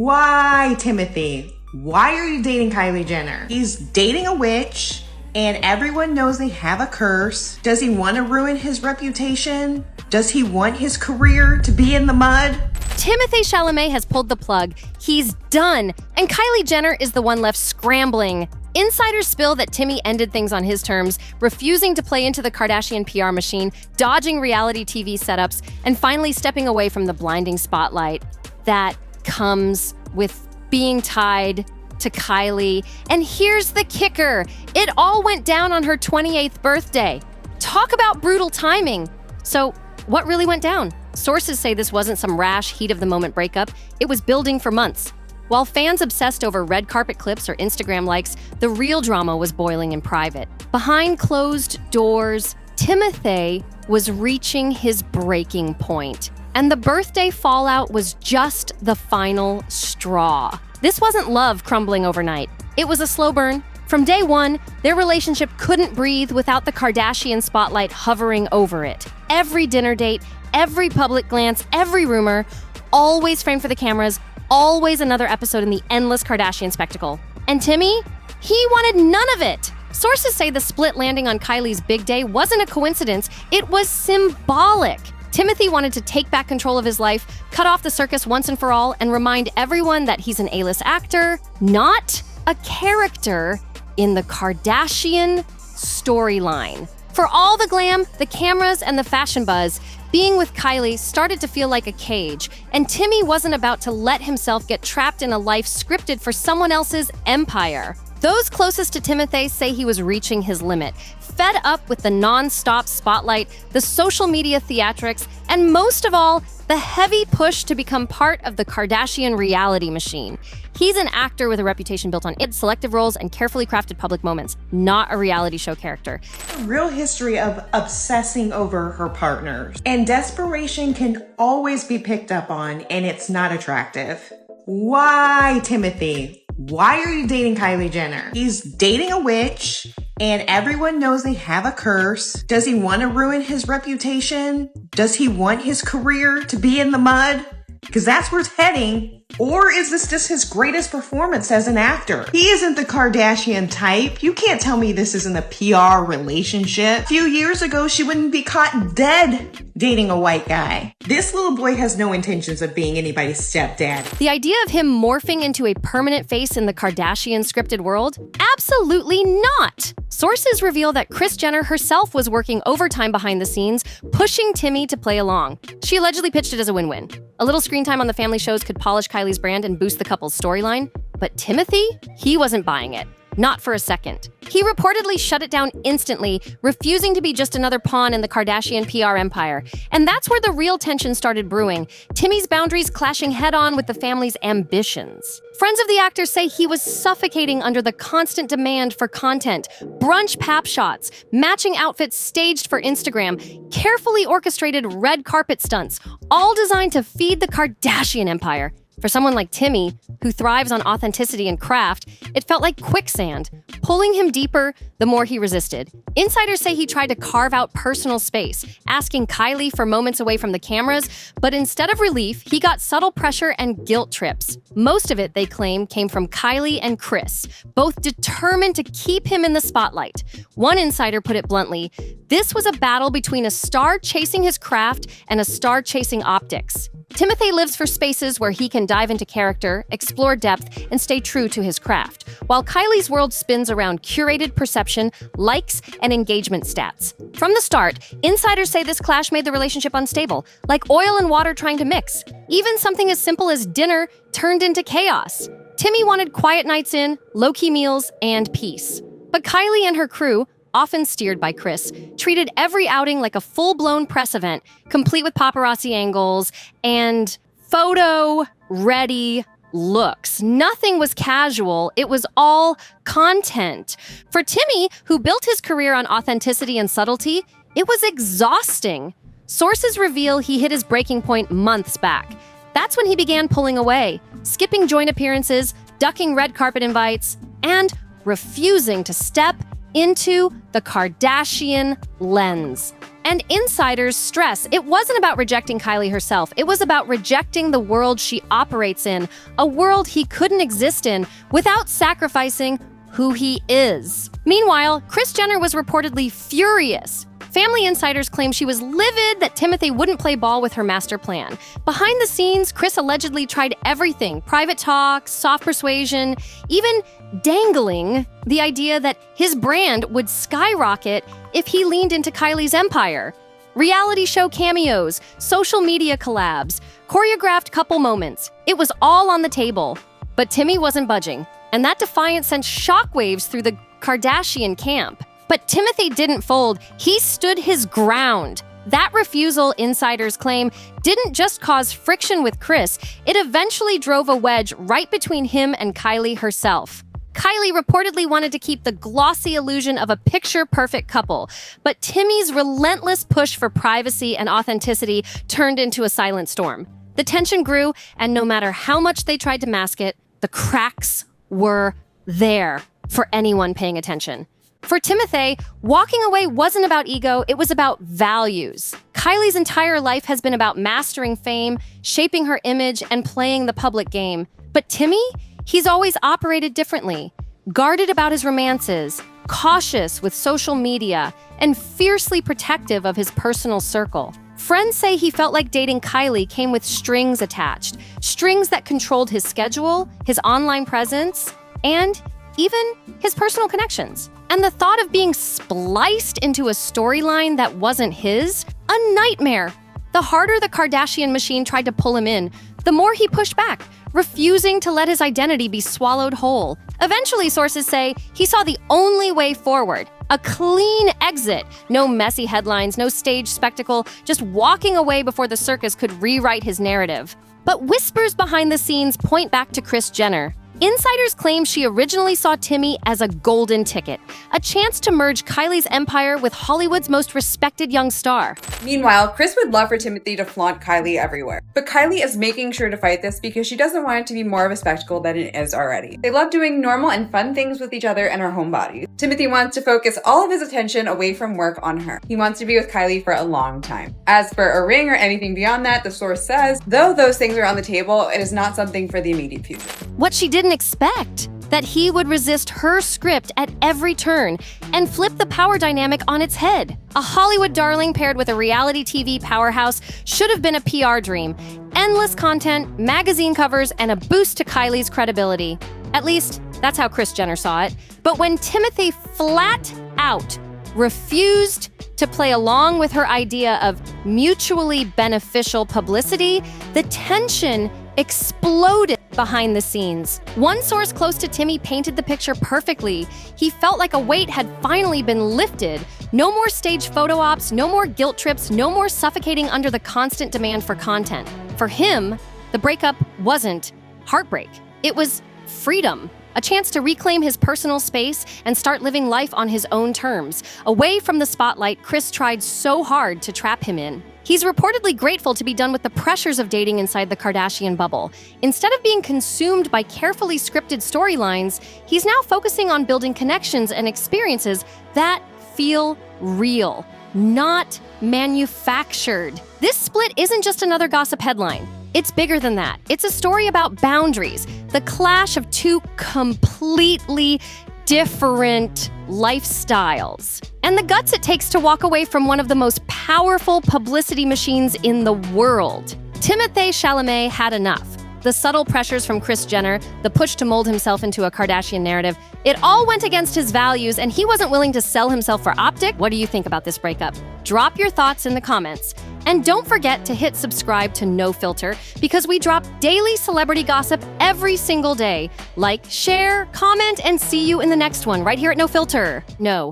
Why, Timothy? Why are you dating Kylie Jenner? He's dating a witch, and everyone knows they have a curse. Does he want to ruin his reputation? Does he want his career to be in the mud? Timothée Chalamet has pulled the plug. He's done. And Kylie Jenner is the one left scrambling. Insiders spill that Timmy ended things on his terms, refusing to play into the Kardashian PR machine, dodging reality TV setups, and finally stepping away from the blinding spotlight that comes with being tied to Kylie. And here's the kicker. It all went down on her 28th birthday. Talk about brutal timing. So, what really went down? Sources say this wasn't some rash, heat-of-the-moment breakup. It was building for months. While fans obsessed over red carpet clips or Instagram likes, the real drama was boiling in private. Behind closed doors, Timothée was reaching his breaking point. And the birthday fallout was just the final straw. This wasn't love crumbling overnight. It was a slow burn. From day one, their relationship couldn't breathe without the Kardashian spotlight hovering over it. Every dinner date, every public glance, every rumor, always framed for the cameras, always another episode in the endless Kardashian spectacle. And Timmy? He wanted none of it. Sources say the split landing on Kylie's big day wasn't a coincidence, it was symbolic. Timothy wanted to take back control of his life, cut off the circus once and for all, and remind everyone that he's an A-list actor, not a character in the Kardashian storyline. For all the glam, the cameras, and the fashion buzz, being with Kylie started to feel like a cage, and Timmy wasn't about to let himself get trapped in a life scripted for someone else's empire. Those closest to Timothée say he was reaching his limit, fed up with the non-stop spotlight, the social media theatrics, and most of all, the heavy push to become part of the Kardashian reality machine. He's an actor with a reputation built on selective roles and carefully crafted public moments, not a reality show character. A real history of obsessing over her partners. And desperation can always be picked up on, and it's not attractive. Why, Timothy? Why are you dating Kylie Jenner? He's dating a witch, and everyone knows they have a curse. Does he want to ruin his reputation? Does he want his career to be in the mud? Because that's where it's heading. Or is this just his greatest performance as an actor? He isn't the Kardashian type. You can't tell me this isn't a PR relationship. A few years ago, she wouldn't be caught dead dating a white guy. This little boy has no intentions of being anybody's stepdad. The idea of him morphing into a permanent face in the Kardashian scripted world? Absolutely not! Sources reveal that Kris Jenner herself was working overtime behind the scenes, pushing Timmy to play along. She allegedly pitched it as a win-win. A little screen time on the family shows could polish Kylie's brand and boost the couple's storyline. But Timothy? He wasn't buying it. Not for a second. He reportedly shut it down instantly, refusing to be just another pawn in the Kardashian PR empire. And that's where the real tension started brewing, Timmy's boundaries clashing head-on with the family's ambitions. Friends of the actor say he was suffocating under the constant demand for content, brunch pap shots, matching outfits staged for Instagram, carefully orchestrated red carpet stunts, all designed to feed the Kardashian empire. For someone like Timmy, who thrives on authenticity and craft, it felt like quicksand, pulling him deeper the more he resisted. Insiders say he tried to carve out personal space, asking Kylie for moments away from the cameras, but instead of relief, he got subtle pressure and guilt trips. Most of it, they claim, came from Kylie and Kris, both determined to keep him in the spotlight. One insider put it bluntly, this was a battle between a star chasing his craft and a star chasing optics. Timothée lives for spaces where he can dive into character, explore depth, and stay true to his craft, while Kylie's world spins around curated perception, likes, and engagement stats. From the start, insiders say this clash made the relationship unstable, like oil and water trying to mix. Even something as simple as dinner turned into chaos. Timmy wanted quiet nights in, low-key meals, and peace. But Kylie and her crew, often steered by Kris, treated every outing like a full-blown press event, complete with paparazzi angles and photo-ready looks. Nothing was casual, it was all content. For Timmy, who built his career on authenticity and subtlety, it was exhausting. Sources reveal he hit his breaking point months back. That's when he began pulling away, skipping joint appearances, ducking red carpet invites, and refusing to step into the Kardashian lens. And insiders stress it wasn't about rejecting Kylie herself. It was about rejecting the world she operates in, a world he couldn't exist in without sacrificing who he is. Meanwhile, Kris Jenner was reportedly furious. Family insiders claim she was livid that Timothée wouldn't play ball with her master plan. Behind the scenes, Kris allegedly tried everything: private talks, soft persuasion, even dangling the idea that his brand would skyrocket if he leaned into Kylie's empire. Reality show cameos, social media collabs, choreographed couple moments. It was all on the table. But Timmy wasn't budging, and that defiance sent shockwaves through the Kardashian camp. But Timothée didn't fold. He stood his ground. That refusal, insiders claim, didn't just cause friction with Kris, it eventually drove a wedge right between him and Kylie herself. Kylie reportedly wanted to keep the glossy illusion of a picture-perfect couple, but Timmy's relentless push for privacy and authenticity turned into a silent storm. The tension grew, and no matter how much they tried to mask it, the cracks were there for anyone paying attention. For Timothée, walking away wasn't about ego, it was about values. Kylie's entire life has been about mastering fame, shaping her image, and playing the public game. But Timmy? He's always operated differently. Guarded about his romances, cautious with social media, and fiercely protective of his personal circle. Friends say he felt like dating Kylie came with strings attached, strings that controlled his schedule, his online presence, and even his personal connections. And the thought of being spliced into a storyline that wasn't his, a nightmare. The harder the Kardashian machine tried to pull him in, the more he pushed back, refusing to let his identity be swallowed whole. Eventually, sources say he saw the only way forward, a clean exit. No messy headlines, no stage spectacle, just walking away before the circus could rewrite his narrative. But whispers behind the scenes point back to Kris Jenner. Insiders claim she originally saw Timmy as a golden ticket, a chance to merge Kylie's empire with Hollywood's most respected young star. Meanwhile, Kris would love for Timothée to flaunt Kylie everywhere. But Kylie is making sure to fight this because she doesn't want it to be more of a spectacle than it is already. They love doing normal and fun things with each other and our homebodies. Timothée wants to focus all of his attention away from work on her. He wants to be with Kylie for a long time. As for a ring or anything beyond that, the source says, though those things are on the table, it is not something for the immediate future. What she didn't expect, that he would resist her script at every turn and flip the power dynamic on its head. A Hollywood darling paired with a reality TV powerhouse should have been a PR dream. Endless content, magazine covers, and a boost to Kylie's credibility. At least, that's how Kris Jenner saw it. But when Timothée flat out refused to play along with her idea of mutually beneficial publicity, the tension exploded behind the scenes. One source close to Timmy painted the picture perfectly. He felt like a weight had finally been lifted. No more stage photo ops, no more guilt trips, no more suffocating under the constant demand for content. For him, the breakup wasn't heartbreak. It was freedom. A chance to reclaim his personal space and start living life on his own terms, away from the spotlight Kris tried so hard to trap him in. He's reportedly grateful to be done with the pressures of dating inside the Kardashian bubble. Instead of being consumed by carefully scripted storylines, he's now focusing on building connections and experiences that feel real, not manufactured. This split isn't just another gossip headline. It's bigger than that. It's a story about boundaries, the clash of two completely different lifestyles, and the guts it takes to walk away from one of the most powerful publicity machines in the world. Timothée Chalamet had enough. The subtle pressures from Kris Jenner, the push to mold himself into a Kardashian narrative, it all went against his values, and he wasn't willing to sell himself for optic. What do you think about this breakup? Drop your thoughts in the comments. And don't forget to hit subscribe to NoFilter because we drop daily celebrity gossip every single day. Like, share, comment, and see you in the next one right here at NoFilter. No.